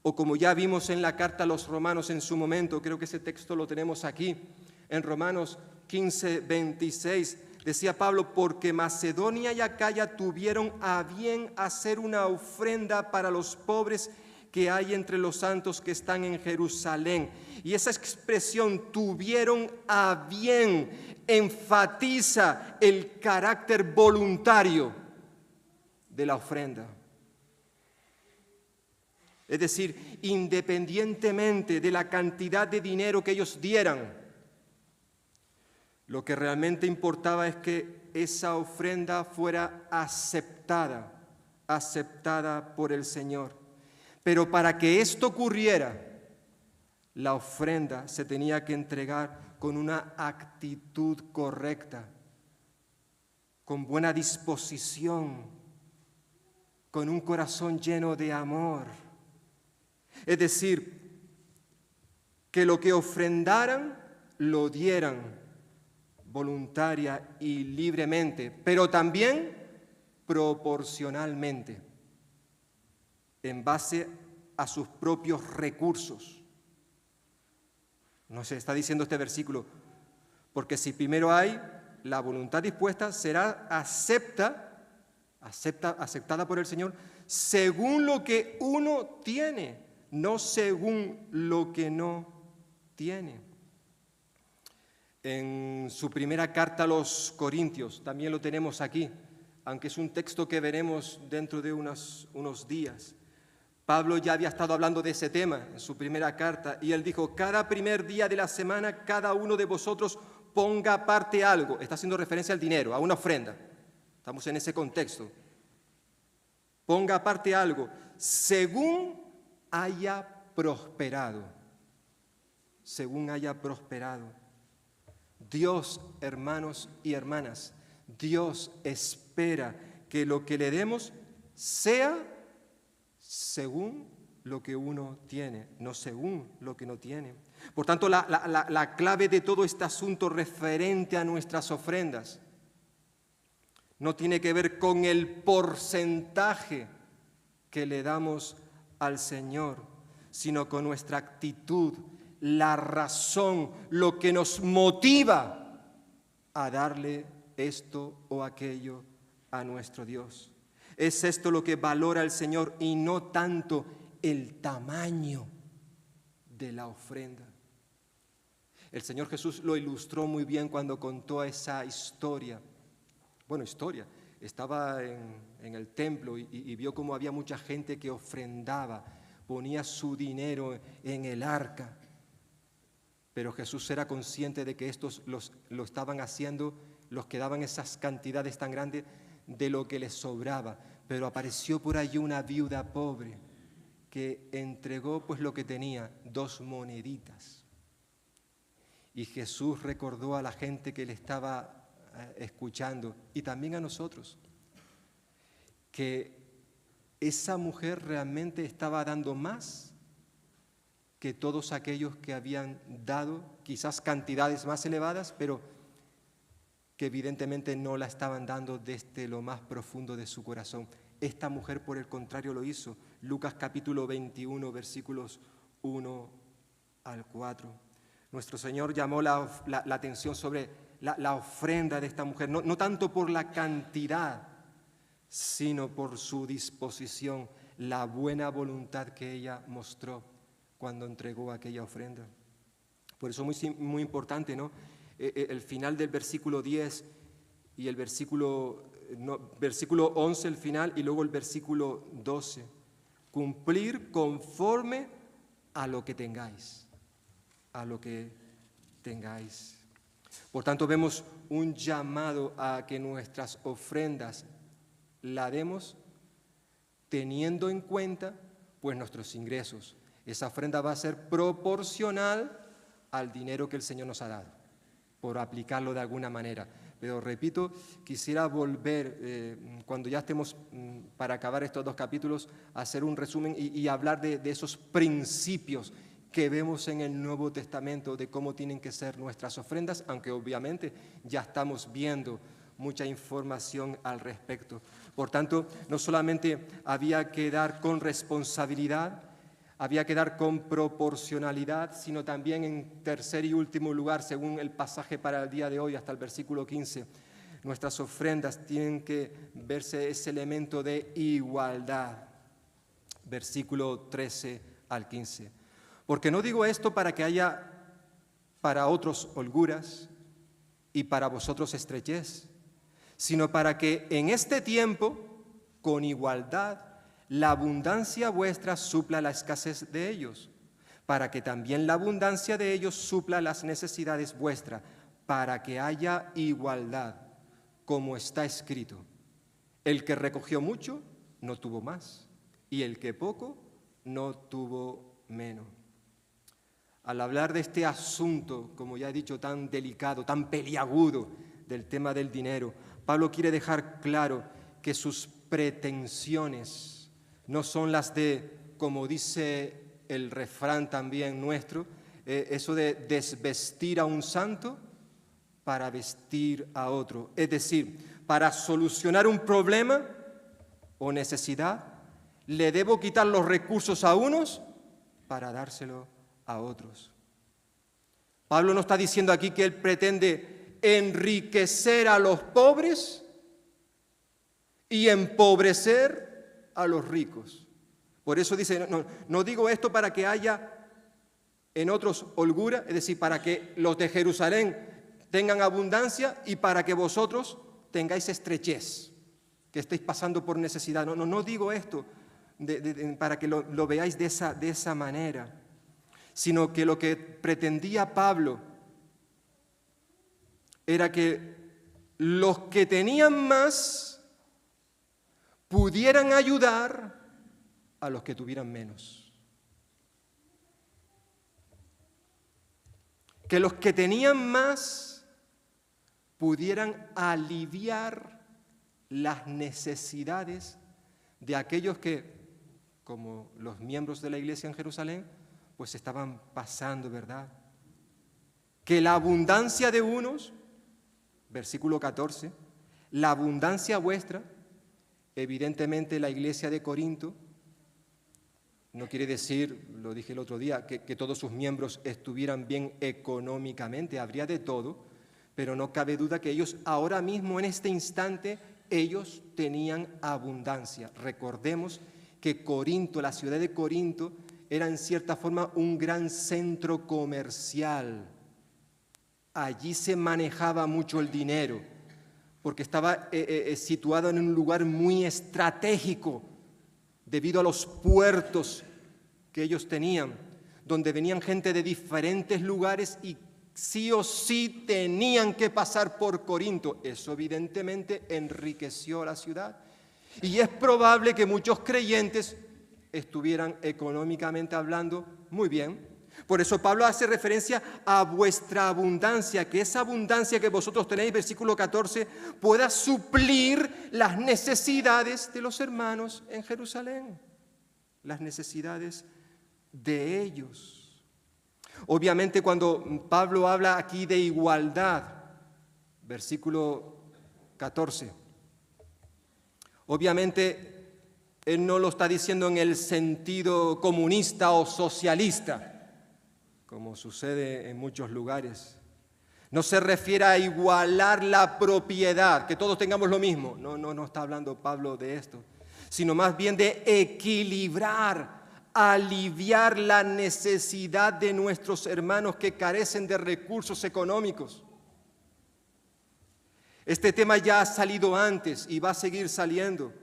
O como ya vimos en la carta a los romanos en su momento, creo que ese texto lo tenemos aquí, en Romanos 15, 26, decía Pablo, porque Macedonia y Acaya tuvieron a bien hacer una ofrenda para los pobres que hay entre los santos que están en Jerusalén. Y esa expresión, tuvieron a bien, enfatiza el carácter voluntario de la ofrenda. Es decir, independientemente de la cantidad de dinero que ellos dieran, lo que realmente importaba es que esa ofrenda fuera aceptada por el Señor. Pero para que esto ocurriera, La ofrenda se tenía que entregar con una actitud correcta, con buena disposición, con un corazón lleno de amor. Es decir, que lo que ofrendaran lo dieran voluntaria y libremente, pero también proporcionalmente, en base a sus propios recursos. Nos está diciendo este versículo, porque si primero hay la voluntad dispuesta, será aceptada por el Señor según lo que uno tiene, no según lo que no tiene. En su primera carta a los Corintios, también lo tenemos aquí, aunque es un texto que veremos dentro de unos días. Pablo ya había estado hablando de ese tema en su primera carta y él dijo, cada primer día de la semana cada uno de vosotros ponga aparte algo. Está haciendo referencia al dinero, a una ofrenda. Estamos en ese contexto. Ponga aparte algo según haya prosperado. Según haya prosperado. Dios, hermanos y hermanas, Dios espera que lo que le demos sea según lo que uno tiene, no según lo que no tiene. Por tanto, la clave de todo este asunto referente a nuestras ofrendas no tiene que ver con el porcentaje que le damos al Señor, sino con nuestra actitud, la razón, lo que nos motiva a darle esto o aquello a nuestro Dios. Es esto lo que valora el Señor y no tanto el tamaño de la ofrenda. El Señor Jesús lo ilustró muy bien cuando contó esa historia. Estaba en el templo y vio cómo había mucha gente que ofrendaba, ponía su dinero en el arca. Pero Jesús era consciente de que estos lo estaban haciendo, los que daban esas cantidades tan grandes, de lo que les sobraba. Pero apareció por allí una viuda pobre que entregó pues lo que tenía, 2 moneditas. Y Jesús recordó a la gente que le estaba escuchando y también a nosotros que esa mujer realmente estaba dando más que todos aquellos que habían dado quizás cantidades más elevadas, pero que evidentemente no la estaban dando desde lo más profundo de su corazón. Esta mujer, por el contrario, lo hizo. Lucas capítulo 21, versículos 1 al 4. Nuestro Señor llamó la atención sobre la ofrenda de esta mujer, no tanto por la cantidad, sino por su disposición, la buena voluntad que ella mostró cuando entregó aquella ofrenda. Por eso es muy importante, ¿no? El final del versículo 10 y el versículo 11, el final, y luego el versículo 12. Cumplir conforme a lo que tengáis. A lo que tengáis. Por tanto, vemos un llamado a que nuestras ofrendas la demos teniendo en cuenta pues nuestros ingresos. Esa ofrenda va a ser proporcional al dinero que el Señor nos ha dado, por aplicarlo de alguna manera. Pero repito, quisiera volver, cuando ya estemos para acabar estos 2 capítulos, a hacer un resumen y hablar de esos principios que vemos en el Nuevo Testamento de cómo tienen que ser nuestras ofrendas, aunque obviamente ya estamos viendo mucha información al respecto. Por tanto, no solamente había que dar con responsabilidad, había que dar con proporcionalidad, sino también en tercer y último lugar, según el pasaje para el día de hoy, hasta el versículo 15, nuestras ofrendas tienen que verse ese elemento de igualdad. Versículo 13 al 15. Porque no digo esto para que haya para otros holguras y para vosotros estrechez, sino para que en este tiempo, con igualdad, la abundancia vuestra supla la escasez de ellos, para que también la abundancia de ellos supla las necesidades vuestras, para que haya igualdad, como está escrito. El que recogió mucho no tuvo más, y el que poco no tuvo menos. al hablar de este asunto, como ya he dicho, tan delicado, tan peliagudo del tema del dinero, Pablo quiere dejar claro que sus pretensiones no son las de, como dice el refrán también nuestro, eso de desvestir a un santo para vestir a otro. Es decir, para solucionar un problema o necesidad, le debo quitar los recursos a unos para dárselo a otros. Pablo no está diciendo aquí que él pretende enriquecer a los pobres y empobrecer a los ricos. Por eso dice, no digo esto para que haya en otros holgura, es decir, para que los de Jerusalén tengan abundancia y para que vosotros tengáis estrechez, que estéis pasando por necesidad. No digo esto para que lo veáis de esa manera, sino que lo que pretendía Pablo era que los que tenían más pudieran ayudar a los que tuvieran menos. Que los que tenían más pudieran aliviar las necesidades de aquellos que, como los miembros de la iglesia en Jerusalén, pues estaban pasando, ¿verdad? Que la abundancia de unos, versículo 14, la abundancia vuestra, evidentemente la iglesia de Corinto, no quiere decir, lo dije el otro día, que todos sus miembros estuvieran bien económicamente, habría de todo, pero no cabe duda que ellos ahora mismo, en este instante, ellos tenían abundancia. Recordemos que Corinto, la ciudad de Corinto, era en cierta forma un gran centro comercial. Allí se manejaba mucho el dinero, porque estaba situado en un lugar muy estratégico, debido a los puertos que ellos tenían, donde venían gente de diferentes lugares y sí o sí tenían que pasar por Corinto. Eso evidentemente enriqueció la ciudad. Y es probable que muchos creyentes estuvieran económicamente hablando muy bien. Por eso Pablo hace referencia a vuestra abundancia, que esa abundancia que vosotros tenéis, versículo 14, pueda suplir las necesidades de los hermanos en Jerusalén, las necesidades de ellos. Obviamente cuando Pablo habla aquí de igualdad, versículo 14, obviamente él no lo está diciendo en el sentido comunista o socialista, como sucede en muchos lugares. No se refiere a igualar la propiedad, que todos tengamos lo mismo. No está hablando Pablo de esto, sino más bien de equilibrar, aliviar la necesidad de nuestros hermanos que carecen de recursos económicos. Este tema ya ha salido antes y va a seguir saliendo.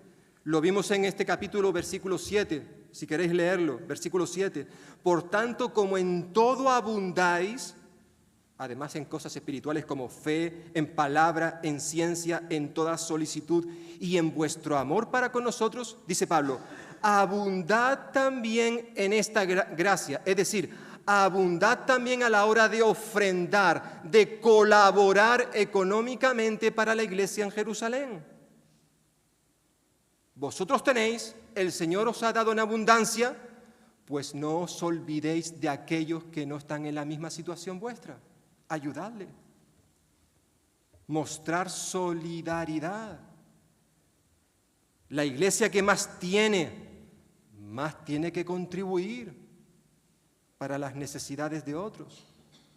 Lo vimos en este capítulo, versículo 7. Si queréis leerlo, versículo 7. Por tanto, como en todo abundáis, además en cosas espirituales como fe, en palabra, en ciencia, en toda solicitud y en vuestro amor para con nosotros, dice Pablo, abundad también en esta gracia. Es decir, abundad también a la hora de ofrendar, de colaborar económicamente para la iglesia en Jerusalén. Vosotros tenéis, el Señor os ha dado en abundancia, pues no os olvidéis de aquellos que no están en la misma situación vuestra. Ayudadle. Mostrar solidaridad. La iglesia que más tiene que contribuir para las necesidades de otros.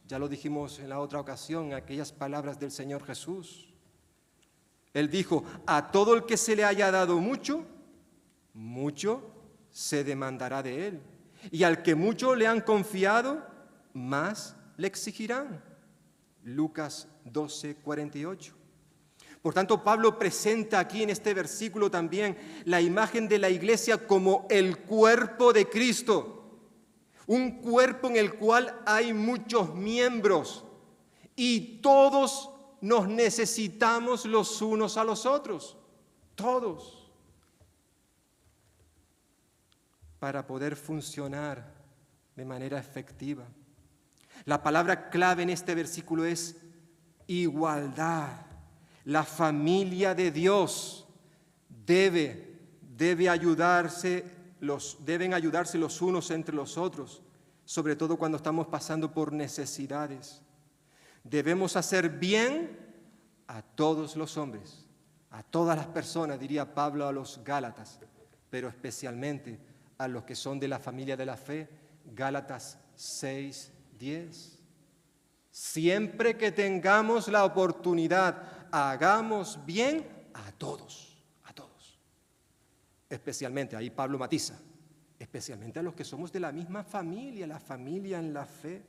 Ya lo dijimos en la otra ocasión, aquellas palabras del Señor Jesús. Él dijo, a todo el que se le haya dado mucho, mucho se demandará de él. Y al que mucho le han confiado, más le exigirán. Lucas 12:48. Por tanto, Pablo presenta aquí en este versículo también la imagen de la iglesia como el cuerpo de Cristo. Un cuerpo en el cual hay muchos miembros y todos nos necesitamos los unos a los otros, todos, para poder funcionar de manera efectiva. La palabra clave en este versículo es igualdad. La familia de Dios deben ayudarse los unos entre los otros, sobre todo cuando estamos pasando por necesidades. Debemos hacer bien a todos los hombres, a todas las personas, diría Pablo a los Gálatas, pero especialmente a los que son de la familia de la fe, Gálatas 6:10. Siempre que tengamos la oportunidad, hagamos bien a todos. Especialmente, ahí Pablo matiza, especialmente a los que somos de la misma familia, la familia en la fe.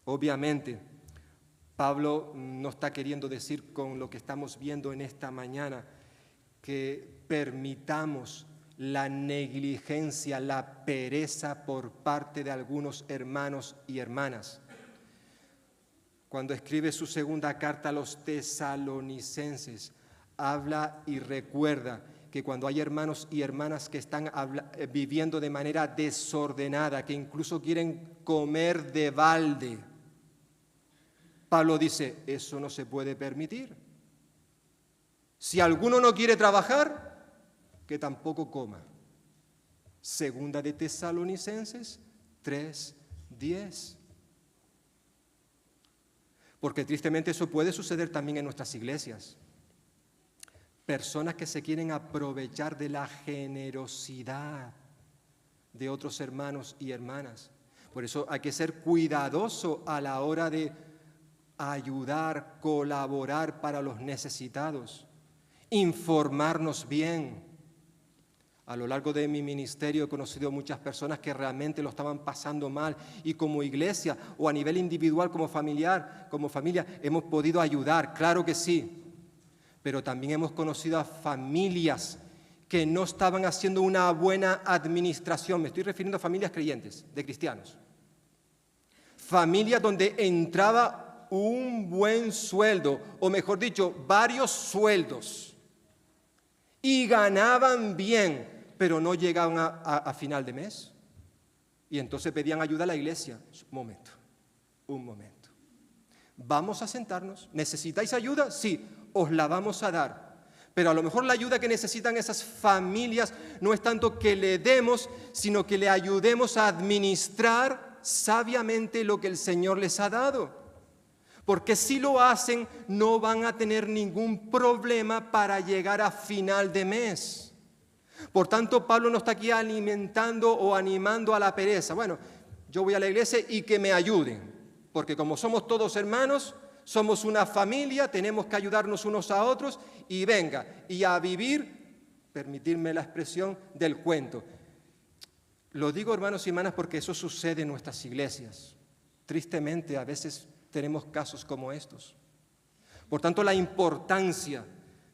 Obviamente, Pablo no está queriendo decir con lo que estamos viendo en esta mañana que permitamos la negligencia, la pereza por parte de algunos hermanos y hermanas. Cuando escribe su segunda carta a los tesalonicenses, habla y recuerda que cuando hay hermanos y hermanas que están viviendo de manera desordenada, que incluso quieren comer de balde, Pablo dice, eso no se puede permitir. Si alguno no quiere trabajar, que tampoco coma. Segunda de Tesalonicenses 3:10. Porque tristemente eso puede suceder también en nuestras iglesias. Personas que se quieren aprovechar de la generosidad de otros hermanos y hermanas. Por eso hay que ser cuidadoso a la hora de ayudar, colaborar para los necesitados, informarnos bien. A lo largo de mi ministerio he conocido muchas personas que realmente lo estaban pasando mal y como iglesia o a nivel individual, como familia, hemos podido ayudar, claro que sí. Pero también hemos conocido a familias que no estaban haciendo una buena administración. Me estoy refiriendo a familias creyentes, de cristianos. Familias donde entraba un buen sueldo, o mejor dicho, varios sueldos. Y ganaban bien, pero no llegaban a final de mes. Y entonces pedían ayuda a la iglesia. Un momento. Vamos a sentarnos. ¿Necesitáis ayuda? Sí. Os la vamos a dar. Pero a lo mejor la ayuda que necesitan esas familias no es tanto que le demos, sino que le ayudemos a administrar sabiamente lo que el Señor les ha dado. Porque si lo hacen, no van a tener ningún problema para llegar a final de mes. Por tanto, Pablo no está aquí alimentando o animando a la pereza. Bueno, yo voy a la iglesia y que me ayuden, porque como somos todos hermanos, somos una familia, tenemos que ayudarnos unos a otros y venga, y a vivir, permitirme la expresión, del cuento. Lo digo, hermanos y hermanas, porque eso sucede en nuestras iglesias. Tristemente, a veces tenemos casos como estos. Por tanto, la importancia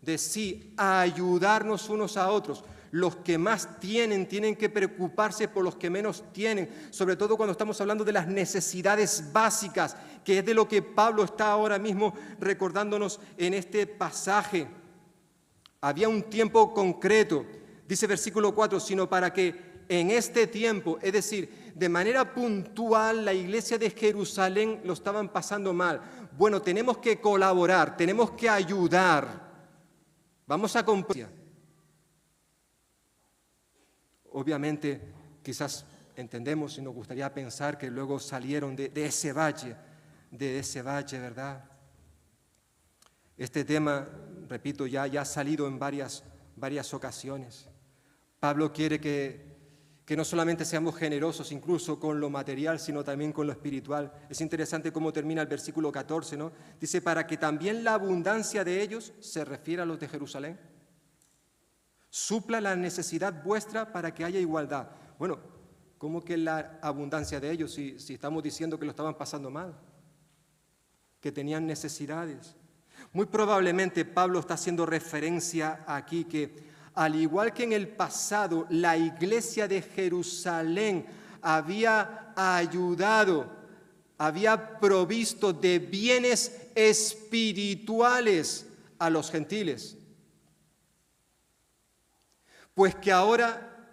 de sí ayudarnos unos a otros. Los que más tienen que preocuparse por los que menos tienen, sobre todo cuando estamos hablando de las necesidades básicas, que es de lo que Pablo está ahora mismo recordándonos en este pasaje. Había un tiempo concreto, dice versículo 4, sino para que en este tiempo, es decir, de manera puntual, la iglesia de Jerusalén lo estaban pasando mal. Bueno, tenemos que colaborar, tenemos que ayudar. Vamos a compartir. Obviamente, quizás entendemos y nos gustaría pensar que luego salieron de ese valle, ¿verdad? Este tema, repito, ya ha salido en varias ocasiones. Pablo quiere que no solamente seamos generosos incluso con lo material, sino también con lo espiritual. Es interesante cómo termina el versículo 14, ¿no? Dice, para que también la abundancia de ellos, se refiere a los de Jerusalén, supla la necesidad vuestra para que haya igualdad. Bueno, ¿cómo que la abundancia de ellos si estamos diciendo que lo estaban pasando mal? Que tenían necesidades. Muy probablemente Pablo está haciendo referencia aquí que, al igual que en el pasado, la iglesia de Jerusalén había ayudado, había provisto de bienes espirituales a los gentiles. Pues que ahora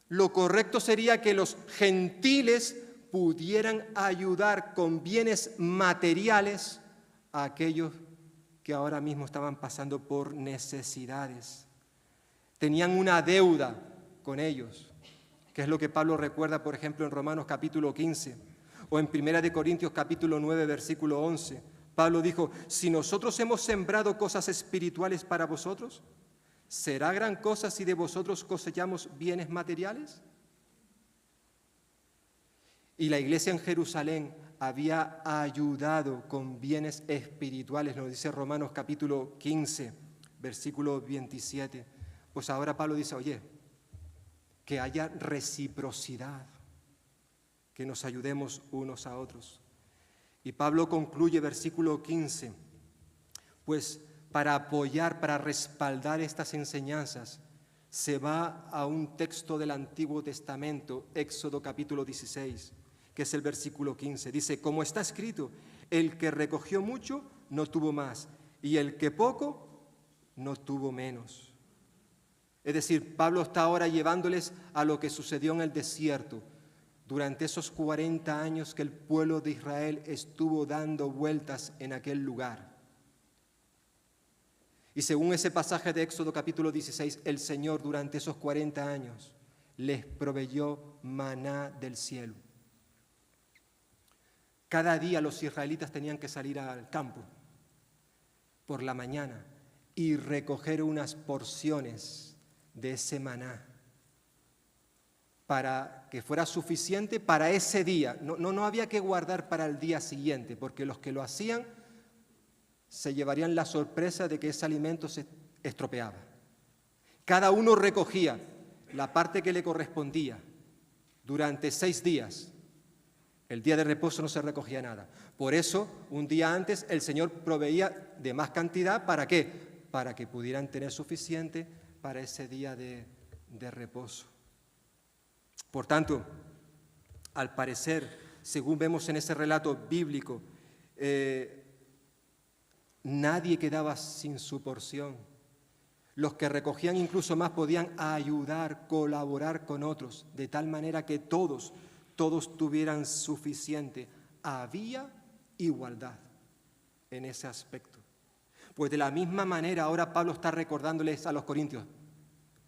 lo correcto sería que los gentiles pudieran ayudar con bienes materiales a aquellos que ahora mismo estaban pasando por necesidades. Tenían una deuda con ellos, que es lo que Pablo recuerda, por ejemplo, en Romanos capítulo 15 o en 1 Corintios capítulo 9, versículo 11. Pablo dijo, si nosotros hemos sembrado cosas espirituales para vosotros, ¿será gran cosa si de vosotros cosechamos bienes materiales? Y la iglesia en Jerusalén había ayudado con bienes espirituales, nos dice Romanos capítulo 15, versículo 27. Pues ahora Pablo dice, oye, que haya reciprocidad, que nos ayudemos unos a otros. Y Pablo concluye versículo 15, pues para apoyar, para respaldar estas enseñanzas, se va a un texto del Antiguo Testamento, Éxodo capítulo 16, que es el versículo 15. Dice, como está escrito, el que recogió mucho no tuvo más, y el que poco no tuvo menos. Es decir, Pablo está ahora llevándoles a lo que sucedió en el desierto, durante esos 40 años que el pueblo de Israel estuvo dando vueltas en aquel lugar. Y según ese pasaje de Éxodo capítulo 16, el Señor durante esos 40 años les proveyó maná del cielo. Cada día los israelitas tenían que salir al campo por la mañana y recoger unas porciones de ese maná para que fuera suficiente para ese día. No había que guardar para el día siguiente, porque los que lo hacían se llevarían la sorpresa de que ese alimento se estropeaba. Cada uno recogía la parte que le correspondía durante 6 días. El día de reposo no se recogía nada. Por eso, un día antes, el Señor proveía de más cantidad. ¿Para qué? Para que pudieran tener suficiente para ese día de reposo. Por tanto, al parecer, según vemos en ese relato bíblico, nadie quedaba sin su porción. Los que recogían incluso más podían ayudar, colaborar con otros, de tal manera que todos tuvieran suficiente. Había igualdad en ese aspecto. Pues de la misma manera ahora Pablo está recordándoles a los corintios,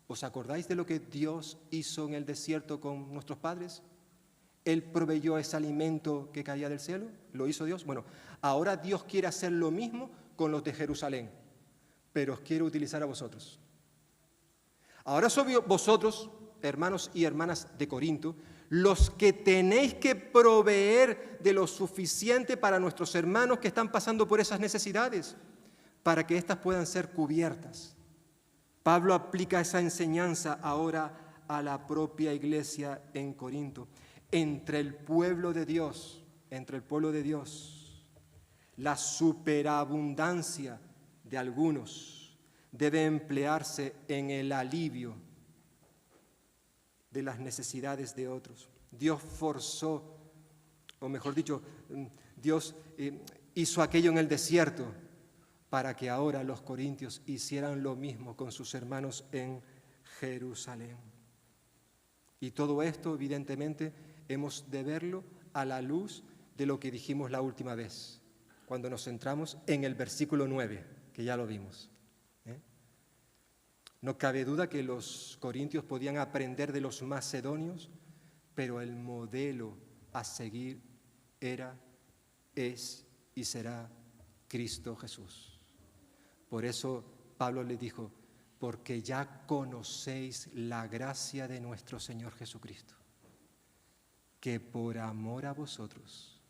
¿os acordáis de lo que Dios hizo en el desierto con nuestros padres? Él proveyó ese alimento que caía del cielo, lo hizo Dios. Bueno, ahora Dios quiere hacer lo mismo con los de Jerusalén, pero os quiere utilizar a vosotros. Ahora sois vosotros, hermanos y hermanas de Corinto, los que tenéis que proveer de lo suficiente para nuestros hermanos que están pasando por esas necesidades, para que éstas puedan ser cubiertas. Pablo aplica esa enseñanza ahora a la propia iglesia en Corinto. Entre el pueblo de Dios, la superabundancia de algunos debe emplearse en el alivio de las necesidades de otros. Dios forzó, o mejor dicho, Dios hizo aquello en el desierto para que ahora los corintios hicieran lo mismo con sus hermanos en Jerusalén. Y todo esto, evidentemente, hemos de verlo a la luz de lo que dijimos la última vez, cuando nos centramos en el versículo 9, que ya lo vimos. No cabe duda que los corintios podían aprender de los macedonios, pero el modelo a seguir era, es y será Cristo Jesús. Por eso Pablo les dijo, porque ya conocéis la gracia de nuestro Señor Jesucristo, que por amor a vosotros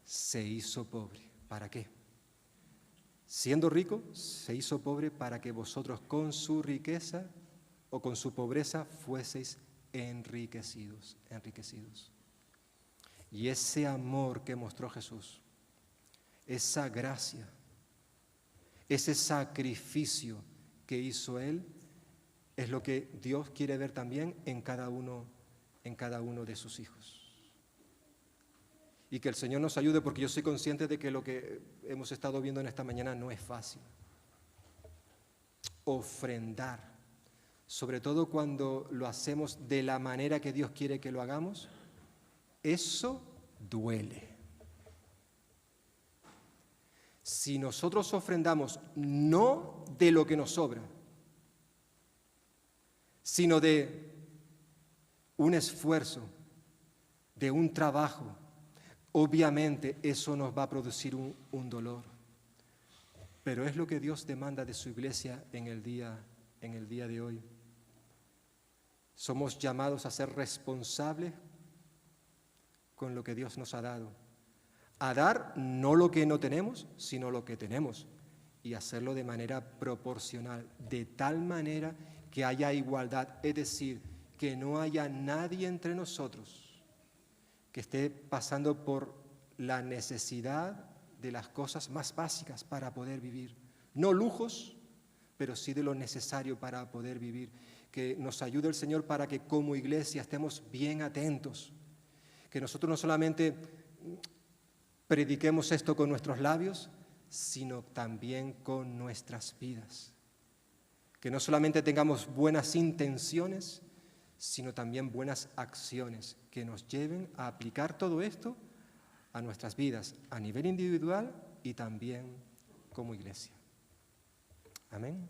se hizo pobre. ¿Para qué? Siendo rico, se hizo pobre para que vosotros con su riqueza o con su pobreza fueseis enriquecidos. Y ese amor que mostró Jesús, esa gracia, ese sacrificio que hizo Él, es lo que Dios quiere ver también en cada uno de sus hijos. Y que el Señor nos ayude, porque yo soy consciente de que lo que hemos estado viendo en esta mañana no es fácil. Ofrendar, sobre todo cuando lo hacemos de la manera que Dios quiere que lo hagamos, eso duele. Si nosotros ofrendamos no de lo que nos sobra, sino de un esfuerzo, de un trabajo, obviamente eso nos va a producir un dolor. Pero es lo que Dios demanda de su iglesia en el día de hoy. Somos llamados a ser responsables con lo que Dios nos ha dado. A dar no lo que no tenemos, sino lo que tenemos. Y hacerlo de manera proporcional, de tal manera que haya igualdad, es decir, que no haya nadie entre nosotros que esté pasando por la necesidad de las cosas más básicas para poder vivir. No lujos, pero sí de lo necesario para poder vivir. Que nos ayude el Señor para que como iglesia estemos bien atentos. Que nosotros no solamente prediquemos esto con nuestros labios, sino también con nuestras vidas. Que no solamente tengamos buenas intenciones, sino también buenas acciones que nos lleven a aplicar todo esto a nuestras vidas, a nivel individual y también como iglesia. Amén.